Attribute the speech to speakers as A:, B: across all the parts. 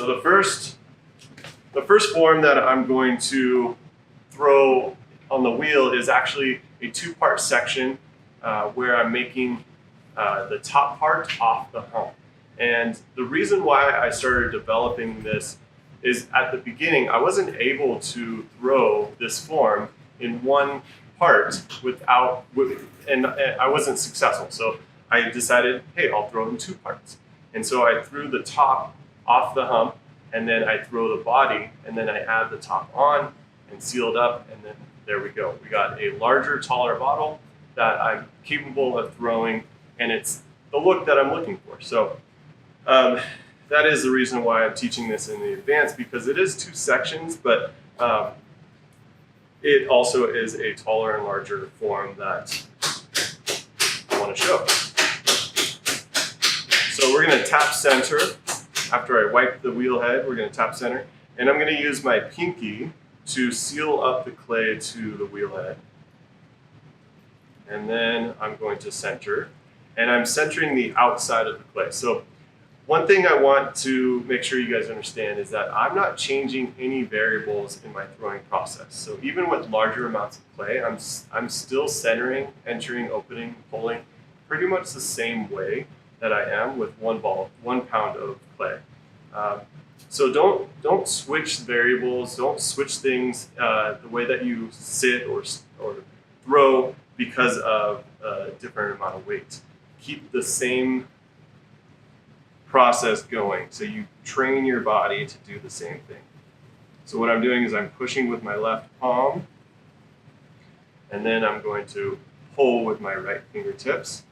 A: So the first form that I'm going to throw on the wheel is actually a two-part section where I'm making the top part off the hump. And the reason why I started developing this is at the beginning, I wasn't able to throw this form in one part and I wasn't successful. So I decided, hey, I'll throw it in two parts. And so I threw the top off the hump, and then I throw the body, and then I add the top on and seal it up, and then there we go. We got a larger, taller bottle that I'm capable of throwing, and it's the look that I'm looking for. So that is the reason why I'm teaching this in the advanced, because it is two sections, but it also is a taller and larger form that I want to show. So we're going to tap center. After I wipe the wheel head, we're going to tap center. And I'm going to use my pinky to seal up the clay to the wheel head. And then I'm going to center. And I'm centering the outside of the clay. So one thing I want to make sure you guys understand is that I'm not changing any variables in my throwing process. So even with larger amounts of clay, I'm still centering, entering, opening, pulling pretty much the same way that I am with 1 pound of clay. So don't switch variables, don't switch things the way that you sit or throw because of a different amount of weight. Keep the same process going, so you train your body to do the same thing. So what I'm doing is I'm pushing with my left palm, and then I'm going to pull with my right fingertips.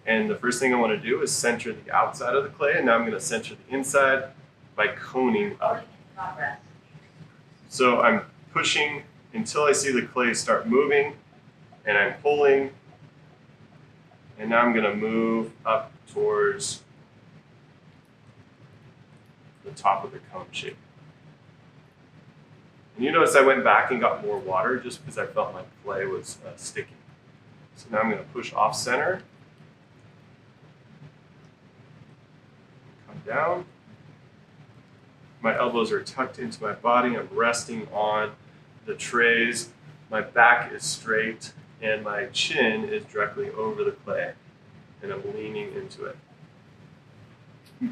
A: And the first thing I want to do is center the outside of the clay, and now I'm going to center the inside by coning up. So I'm pushing until I see the clay start moving, and I'm pulling, and now I'm going to move up towards the top of the cone shape. And you notice I went back and got more water just because I felt my clay was sticky. So now I'm going to push off center. Come down. My elbows are tucked into my body. I'm resting on the trays. My back is straight and my chin is directly over the clay. And I'm leaning into it.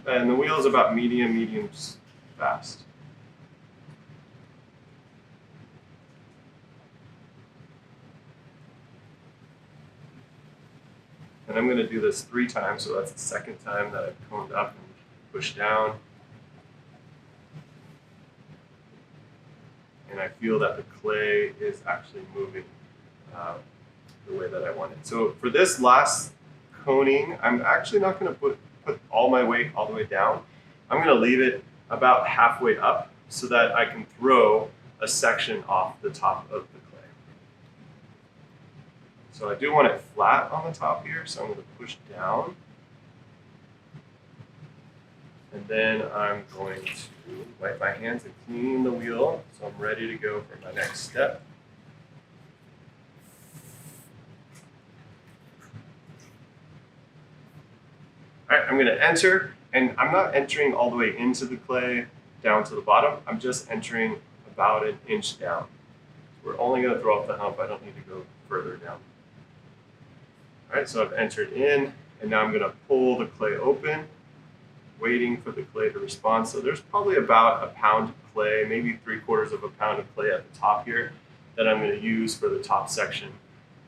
A: And the wheel is about medium fast. And I'm going to do this 3 times, so that's the second time that I've coned up and pushed down. And I feel that the clay is actually moving the way that I want it. So for this last coning, I'm actually not going to put all my weight all the way down. I'm going to leave it about halfway up so that I can throw a section off the top of the clay. So I do want it flat on the top here, so I'm going to push down. And then I'm going to wipe my hands and clean the wheel, so I'm ready to go for my next step. All right, I'm going to enter, and I'm not entering all the way into the clay down to the bottom. I'm just entering about 1 inch down. We're only going to throw off the hump. I don't need to go further down. All right, so I've entered in, and now I'm going to pull the clay open, waiting for the clay to respond. So there's probably about 1 pound of clay, maybe 3/4 of a pound of clay at the top here that I'm going to use for the top section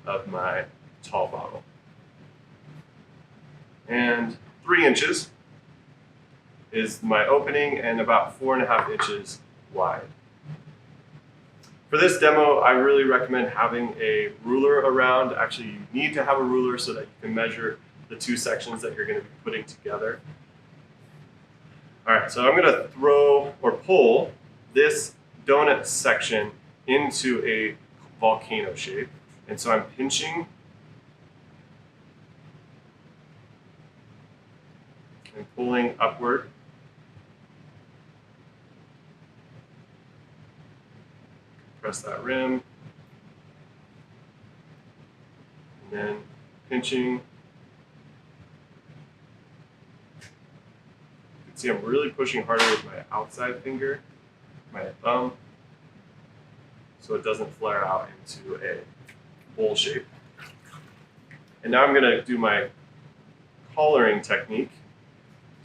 A: of my tall bottle. And 3 inches is my opening, and about 4.5 inches wide. For this demo, I really recommend having a ruler around. Actually, you need to have a ruler so that you can measure the 2 sections that you're going to be putting together. All right, so I'm going to throw or pull this donut section into a volcano shape. And so I'm pinching and pulling upward. Press that rim. And then pinching. See, I'm really pushing harder with my outside finger, my thumb, so it doesn't flare out into a bowl shape. And now I'm going to do my collaring technique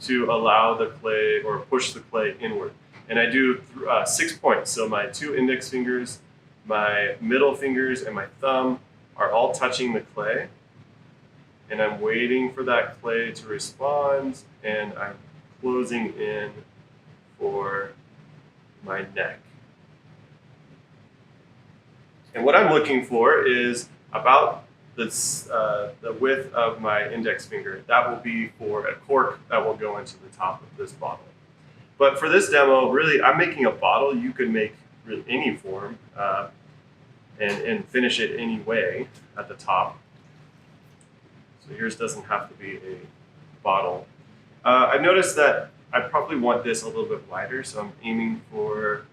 A: to allow the clay or push the clay inward. And I do 6 points. So my 2 index fingers, my middle fingers, and my thumb are all touching the clay. And I'm waiting for that clay to respond, and I'm closing in for my neck. And what I'm looking for is about the width of my index finger. That will be for a cork that will go into the top of this bottle. But for this demo, really, I'm making a bottle. You could make really any form and finish it any way at the top. So yours doesn't have to be a bottle. I noticed that I probably want this a little bit wider, so I'm aiming for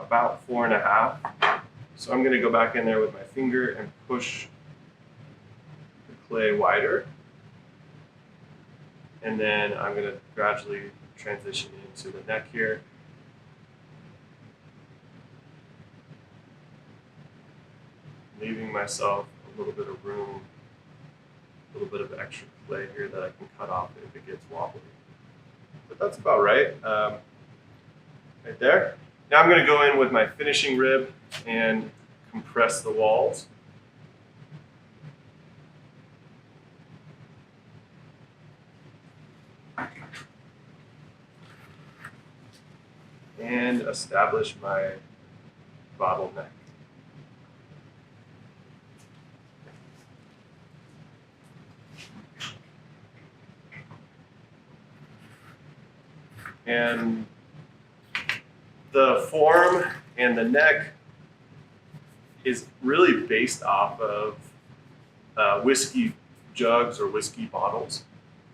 A: about 4.5. So I'm going to go back in there with my finger and push the clay wider. And then I'm going to gradually transition into the neck here. Leaving myself a little bit of room, a little bit of extra clay here that I can cut off if it gets wobbly. But that's about right, right there. Now I'm going to go in with my finishing rib and compress the walls. And establish my bottleneck. And the form and the neck is really based off of whiskey jugs or whiskey bottles.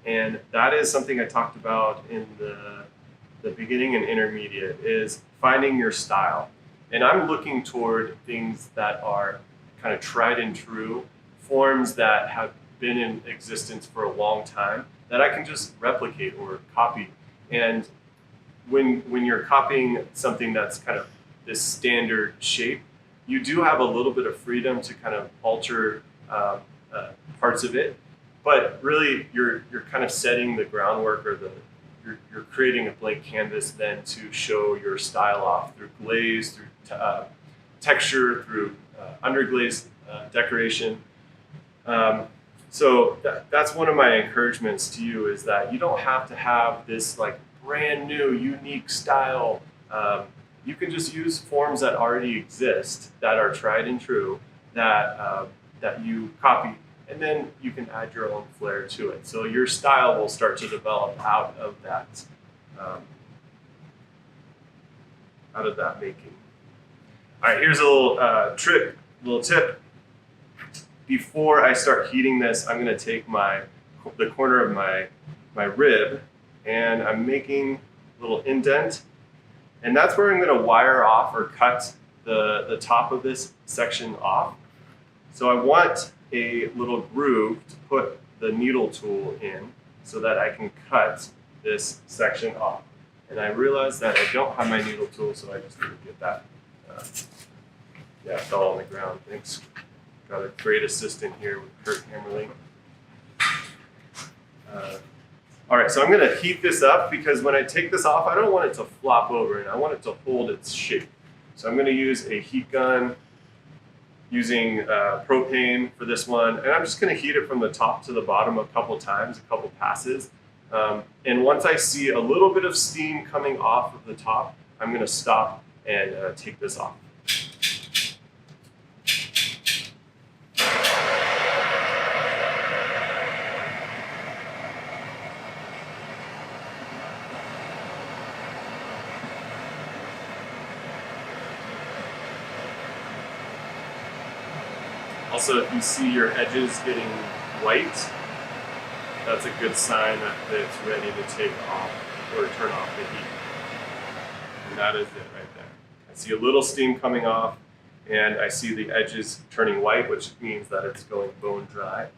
A: And that is something I talked about in the beginning and intermediate, is finding your style. And I'm looking toward things that are kind of tried and true, forms that have been in existence for a long time that I can just replicate or copy. And when you're copying something that's kind of this standard shape, you do have a little bit of freedom to kind of alter parts of it, but really you're kind of setting the groundwork, or you're creating a blank canvas then to show your style off through glaze, through texture, through underglaze decoration. So that's one of my encouragements to you, is that you don't have to have this like brand new, unique style. You can just use forms that already exist, that are tried and true, that you copy, and then you can add your own flair to it. So your style will start to develop out of that making. All right, here's a little tip. Before I start heating this, I'm going to take the corner of my rib, and I'm making a little indent, and that's where I'm going to wire off or cut the top of this section off. So I want a little groove to put the needle tool in so that I can cut this section off. And I realized that I don't have my needle tool, so I just need to get that. Yeah, it fell on the ground. Thanks. Got a great assistant here with Curt Hammerling. All right, so I'm going to heat this up, because when I take this off, I don't want it to flop over, and I want it to hold its shape. So I'm going to use a heat gun using propane for this one, and I'm just going to heat it from the top to the bottom a couple times, a couple passes. And once I see a little bit of steam coming off of the top, I'm going to stop and take this off. Also, if you see your edges getting white, that's a good sign that it's ready to take off or turn off the heat. And that is it right there. I see a little steam coming off, and I see the edges turning white, which means that it's going bone dry.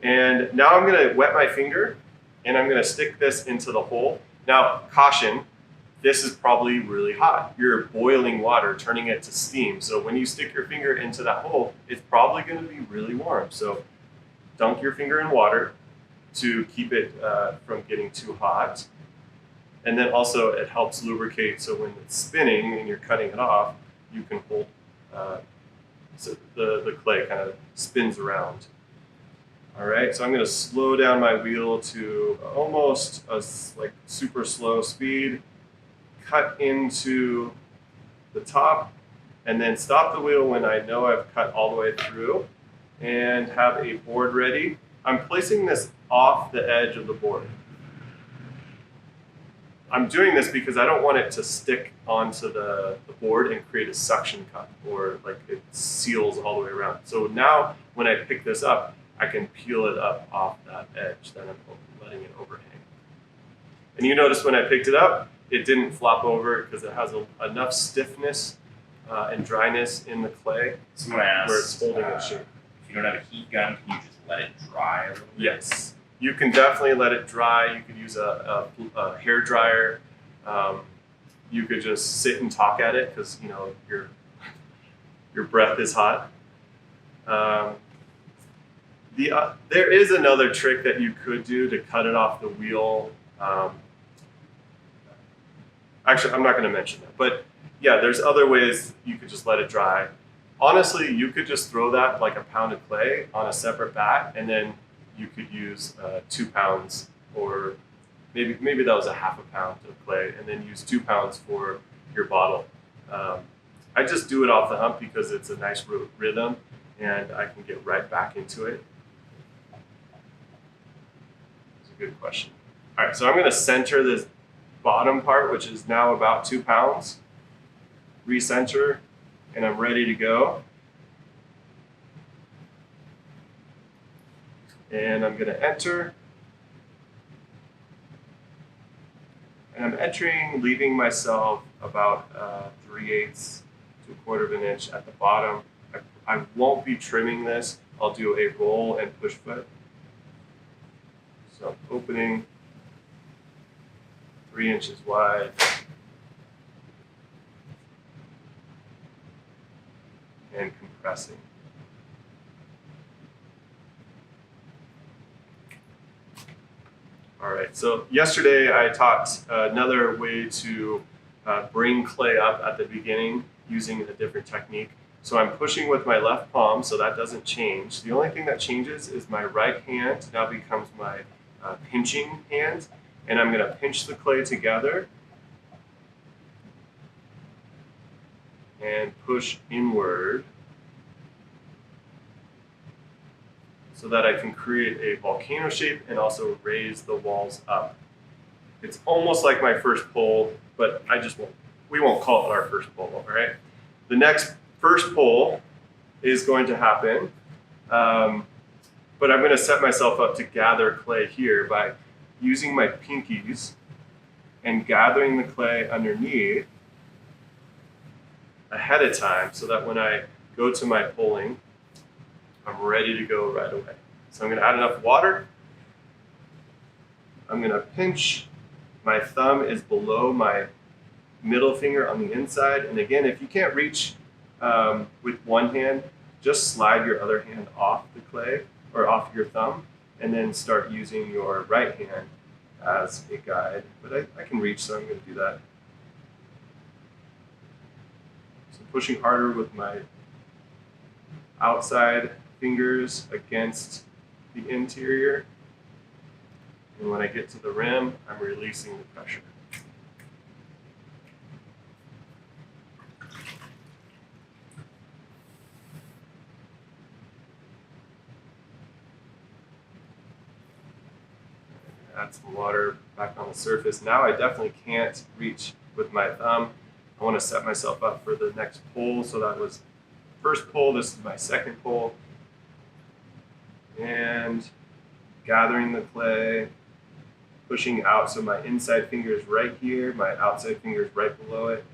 A: And now I'm going to wet my finger, and I'm going to stick this into the hole. Now, caution, this is probably really hot. You're boiling water, turning it to steam. So when you stick your finger into that hole, it's probably going to be really warm. So dunk your finger in water to keep it from getting too hot. And then also it helps lubricate, so when it's spinning and you're cutting it off, you can hold, so the clay kind of spins around. All right, so I'm gonna slow down my wheel to almost a like super slow speed, cut into the top, and then stop the wheel when I know I've cut all the way through, and have a board ready. I'm placing this off the edge of the board. I'm doing this because I don't want it to stick onto the board and create a suction cup, or like it seals all the way around. So now when I pick this up, I can peel it up off that edge that I'm letting it overhang. And you notice when I picked it up, it didn't flop over because it has enough stiffness and dryness in the clay where it's holding its shape.
B: If you don't have a heat gun, can you just let it dry a little bit?
A: Yes. You can definitely let it dry. You could use a hair dryer. You could just sit and talk at it because you know your breath is hot. There is another trick that you could do to cut it off the wheel. Actually, I'm not going to mention that, but yeah, there's other ways you could just let it dry. Honestly, you could just throw that like a pound of clay on a separate bat, and then you could use 2 pounds, or maybe that was a half a pound of clay, and then use 2 pounds for your bottle. I just do it off the hump because it's a nice rhythm, and I can get right back into it. It's a good question. All right, so I'm going to center this bottom part, which is now about 2 pounds. Recenter, and I'm ready to go. And I'm going to enter. And I'm entering, leaving myself about 3/8 to 1/4 of an inch at the bottom. I won't be trimming this. I'll do a roll and push foot. So I'm opening 3 inches wide. And compressing. All right, so yesterday I taught another way to bring clay up at the beginning using a different technique. So I'm pushing with my left palm, so that doesn't change. The only thing that changes is my right hand now becomes my pinching hand, and I'm gonna pinch the clay together and push inward so that I can create a volcano shape and also raise the walls up. It's almost like my first pull, but we won't call it our first pull, all right? The next first pull is going to happen, but I'm gonna set myself up to gather clay here by using my pinkies and gathering the clay underneath ahead of time so that when I go to my pulling, I'm ready to go right away. So I'm going to add enough water. I'm going to pinch. My thumb is below my middle finger on the inside. And again, if you can't reach with one hand, just slide your other hand off the clay or off your thumb, and then start using your right hand as a guide. But I can reach, so I'm going to do that. So pushing harder with my outside fingers against the interior. And when I get to the rim, I'm releasing the pressure. Add some water back on the surface. Now I definitely can't reach with my thumb. I want to set myself up for the next pull. So that was first pull, this is my second pull. And gathering the clay, pushing out, so my inside finger is right here, my outside finger is right below it,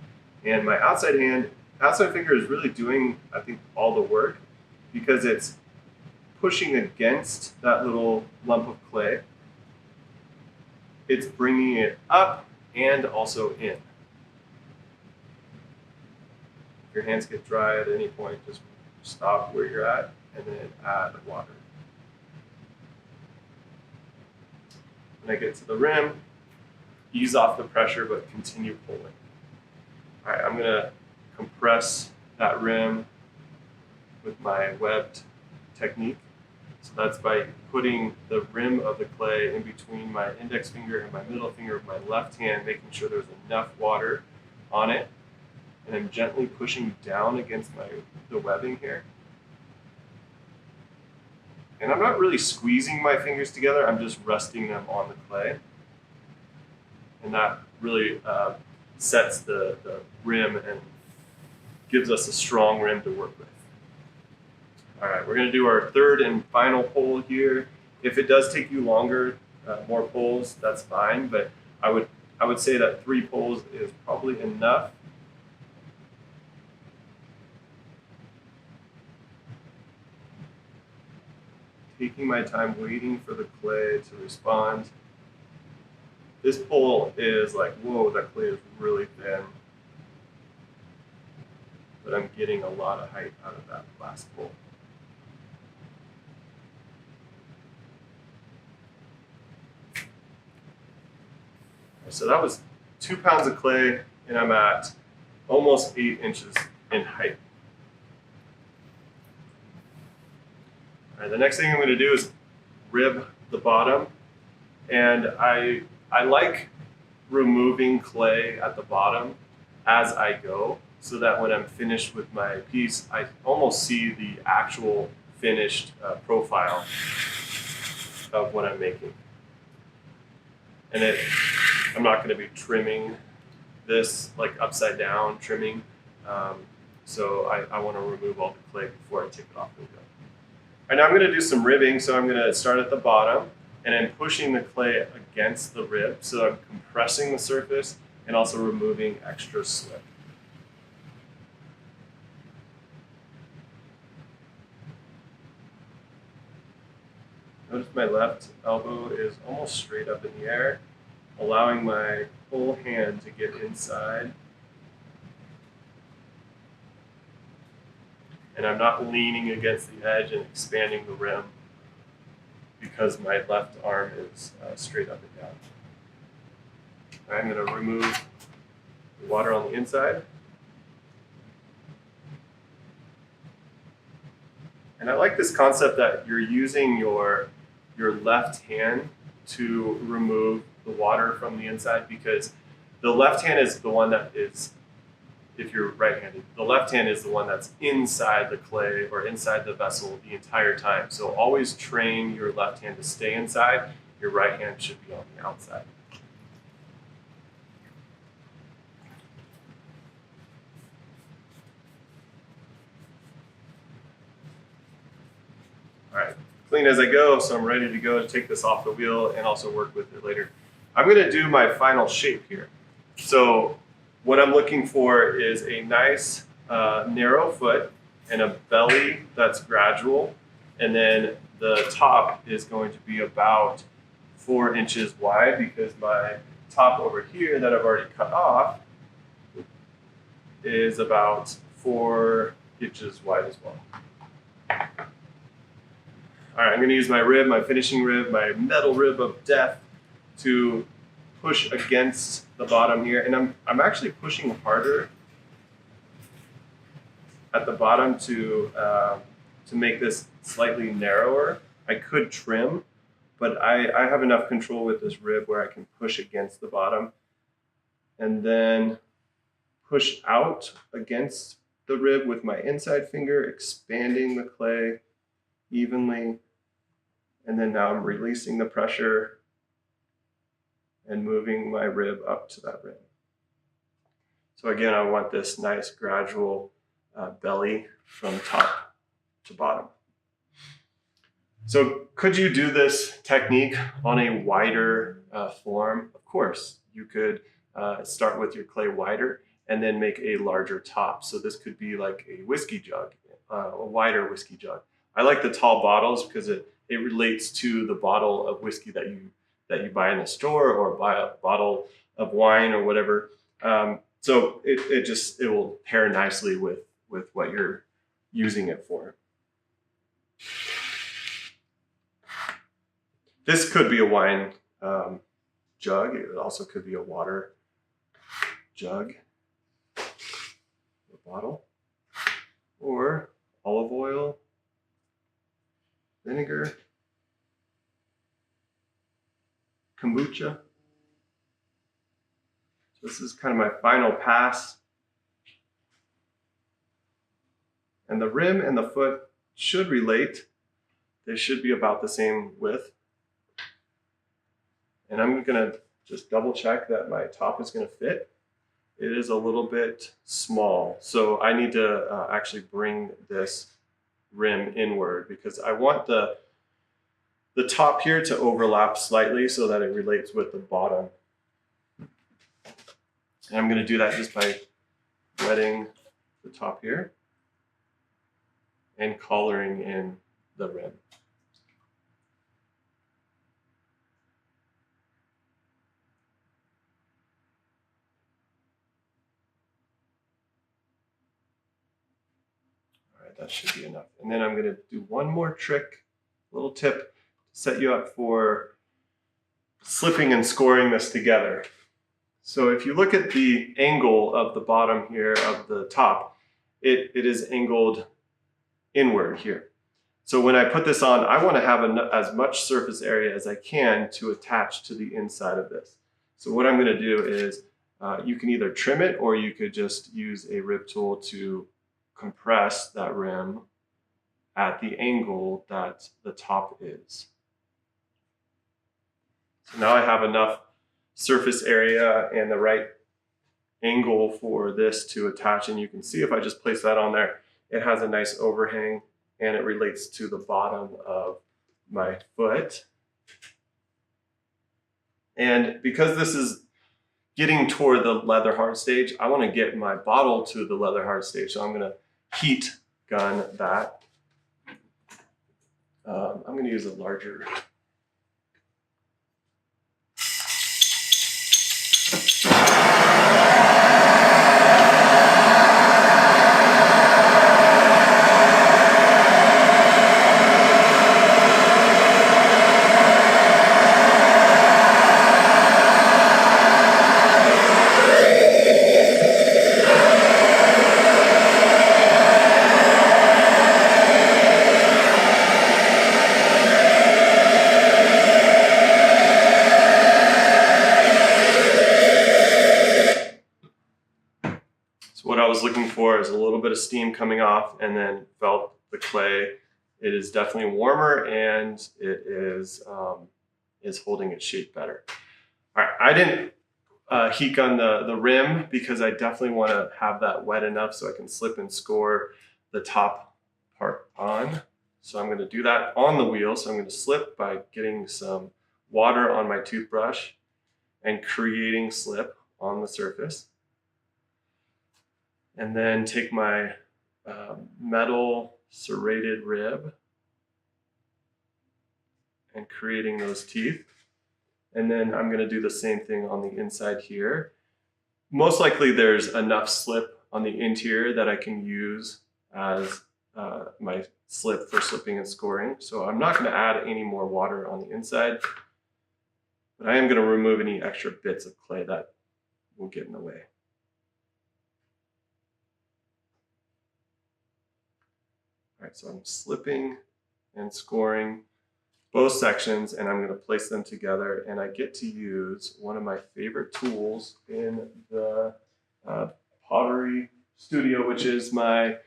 A: and my outside finger is really doing, I think, all the work because it's pushing against that little lump of clay. it's bringing it up and also in. If your hands get dry at any point, just stop where you're at and then add water. When I get to the rim, ease off the pressure but continue pulling. All right, I'm gonna compress that rim with my webbed technique. So that's by putting the rim of the clay in between my index finger and my middle finger of my left hand, making sure there's enough water on it. And I'm gently pushing down against the webbing here. And I'm not really squeezing my fingers together, I'm just resting them on the clay. And that really sets the rim and gives us a strong rim to work with. All right, we're gonna do our third and final pull here. If it does take you longer, more pulls, that's fine, but I would say that 3 pulls is probably enough. Taking my time, waiting for the clay to respond. This pull is like, whoa, that clay is really thin. But I'm getting a lot of height out of that last pull. So that was 2 pounds of clay, and I'm at almost 8 inches in height. All right, the next thing I'm going to do is rib the bottom, and I like removing clay at the bottom as I go, so that when I'm finished with my piece, I almost see the actual finished profile of what I'm making. And I'm not going to be trimming this like upside down trimming, so I want to remove all the clay before I take it off the wheel. All right, now I'm going to do some ribbing, so I'm going to start at the bottom and I'm pushing the clay against the rib, so I'm compressing the surface and also removing extra slip. Notice my left elbow is almost straight up in the air, allowing my whole hand to get inside. And I'm not leaning against the edge and expanding the rim because my left arm is straight up and down. I'm going to remove the water on the inside. And I like this concept that you're using your left hand to remove the water from the inside, because the left hand is the one that is, if you're right-handed, the left hand is the one that's inside the clay or inside the vessel the entire time. So always train your left hand to stay inside. Your right hand should be on the outside. All right, clean as I go, so I'm ready to go to take this off the wheel and also work with it later. I'm going to do my final shape here. So what I'm looking for is a nice narrow foot and a belly that's gradual, and then the top is going to be about 4 inches wide, because my top over here that I've already cut off is about 4 inches wide as well. All right, I'm going to use my rib, my finishing rib, my metal rib of death to push against the bottom here, and I'm actually pushing harder at the bottom to make this slightly narrower. I could trim, but I have enough control with this rib where I can push against the bottom and then push out against the rib with my inside finger, expanding the clay evenly, and then now I'm releasing the pressure and moving my rib up to that rim. So again, I want this nice gradual belly from top to bottom. So could you do this technique on a wider form? Of course, you could start with your clay wider and then make a larger top. So this could be like a whiskey jug, a wider whiskey jug. I like the tall bottles because it relates to the bottle of whiskey that that you buy in the store or buy a bottle of wine or whatever. So it will pair nicely with what you're using it for. This could be a wine jug. It also could be a water jug, a bottle, or olive oil, vinegar, kombucha. So this is kind of my final pass. And the rim and the foot should relate. They should be about the same width. And I'm gonna just double check that my top is gonna fit. It is a little bit small, so I need to actually bring this rim inward because I want the top here to overlap slightly so that it relates with the bottom. And I'm gonna do that just by wetting the top here and collaring in the rim. All right, that should be enough. And then I'm gonna do one more trick, little tip to set you up for slipping and scoring this together. So if you look at the angle of the bottom here of the top, it is angled inward here. So when I put this on, I want to have as much surface area as I can to attach to the inside of this. So what I'm going to do is you can either trim it or you could just use a rib tool to compress that rim at the angle that the top is. So now I have enough surface area and the right angle for this to attach, and you can see if I just place that on there, it has a nice overhang and it relates to the bottom of my foot. And because this is getting toward the leather hard stage, I want to get my bottle to the leather hard stage, so I'm going to heat gun that. I'm going to use a larger what I was looking for is a little bit of steam coming off, and then felt the clay. It is definitely warmer and it is holding its shape better. All right, I didn't heat gun the rim because I definitely want to have that wet enough so I can slip and score the top part on. So I'm going to do that on the wheel. So I'm going to slip by getting some water on my toothbrush and creating slip on the surface. And then take my metal serrated rib and creating those teeth. And then I'm going to do the same thing on the inside here. Most likely there's enough slip on the interior that I can use as my slip for slipping and scoring. So I'm not going to add any more water on the inside, but I am going to remove any extra bits of clay that will get in the way. All right, so I'm slipping and scoring both sections, and I'm going to place them together, and I get to use one of my favorite tools in the pottery studio, which is my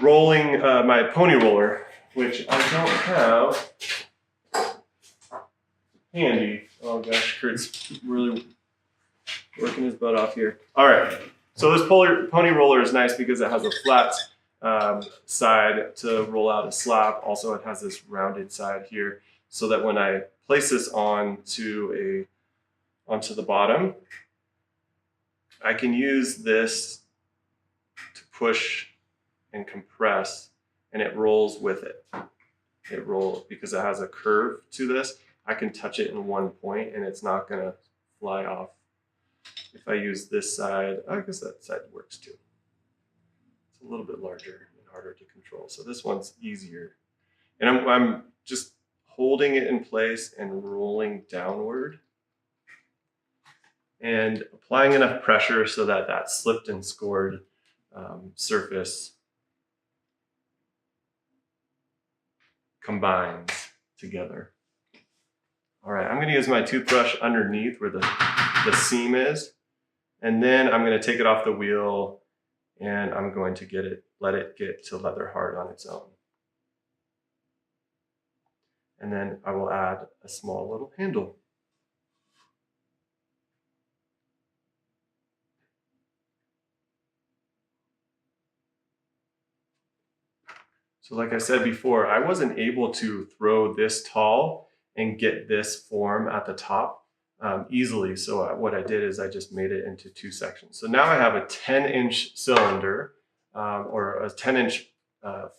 A: my pony roller, which I don't have handy. Oh gosh, Kurt's really working his butt off here. All right, so this pony roller is nice because it has a flat side to roll out a slab. Also, it has this rounded side here, so that when I place this onto the bottom, I can use this to push and compress, and it rolls with it. It rolls because it has a curve to this. I can touch it in one point and it's not gonna fly off. If I use this side, I guess that side works too. It's a little bit larger and harder to control. So this one's easier. And I'm just holding it in place and rolling downward and applying enough pressure so that that slipped and scored surface combines together. All right, I'm gonna use my toothbrush underneath where the seam is, and then I'm gonna take it off the wheel and I'm going to let it get to leather hard on its own. And then I will add a small little handle. So like I said before, I wasn't able to throw this tall and get this form at the top easily. So what I did is I just made it into 2 sections. So now I have a 10-inch cylinder or a 10-inch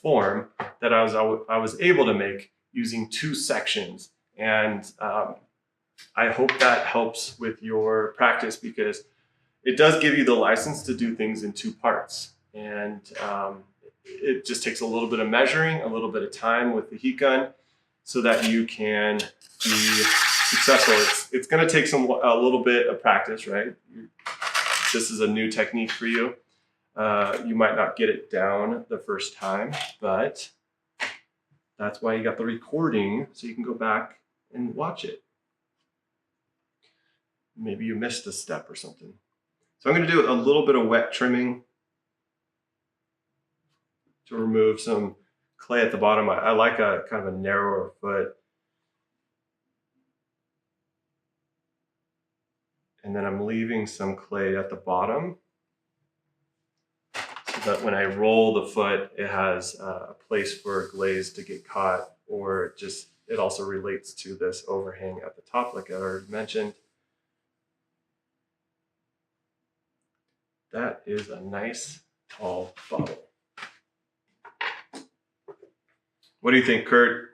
A: form that I was able to make using 2 sections. And I hope that helps with your practice because it does give you the license to do things in 2 parts. And it just takes a little bit of measuring, a little bit of time with the heat gun so that you can be successful. It's going to take a little bit of practice, right? This is a new technique for you. You might not get it down the first time, but that's why you got the recording so you can go back and watch it. Maybe you missed a step or something. So I'm going to do a little bit of wet trimming to remove some clay at the bottom. I like a kind of a narrower foot. And then I'm leaving some clay at the bottom so that when I roll the foot, it has a place for glaze to get caught, or it also relates to this overhang at the top, like I already mentioned. That is a nice tall bottle. What do you think, Curt?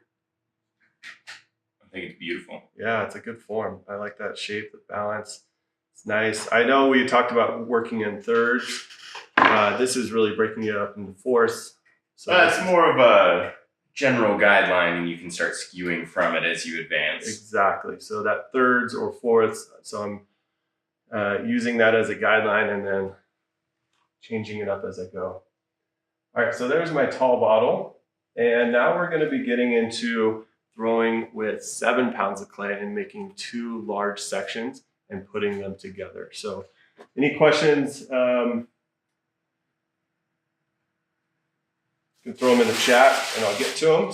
B: I think it's beautiful.
A: Yeah, it's a good form. I like that shape, the balance. It's nice. I know we talked about working in thirds. This is really breaking it up into fourths. So
B: It's more of a general guideline, and you can start skewing from it as you advance.
A: Exactly. So that thirds or fourths. So I'm using that as a guideline and then changing it up as I go. All right, so there's my tall bottle. And now we're going to be getting into throwing with 7 pounds of clay and making 2 large sections and putting them together. So any questions? You can throw them in the chat and I'll get to them.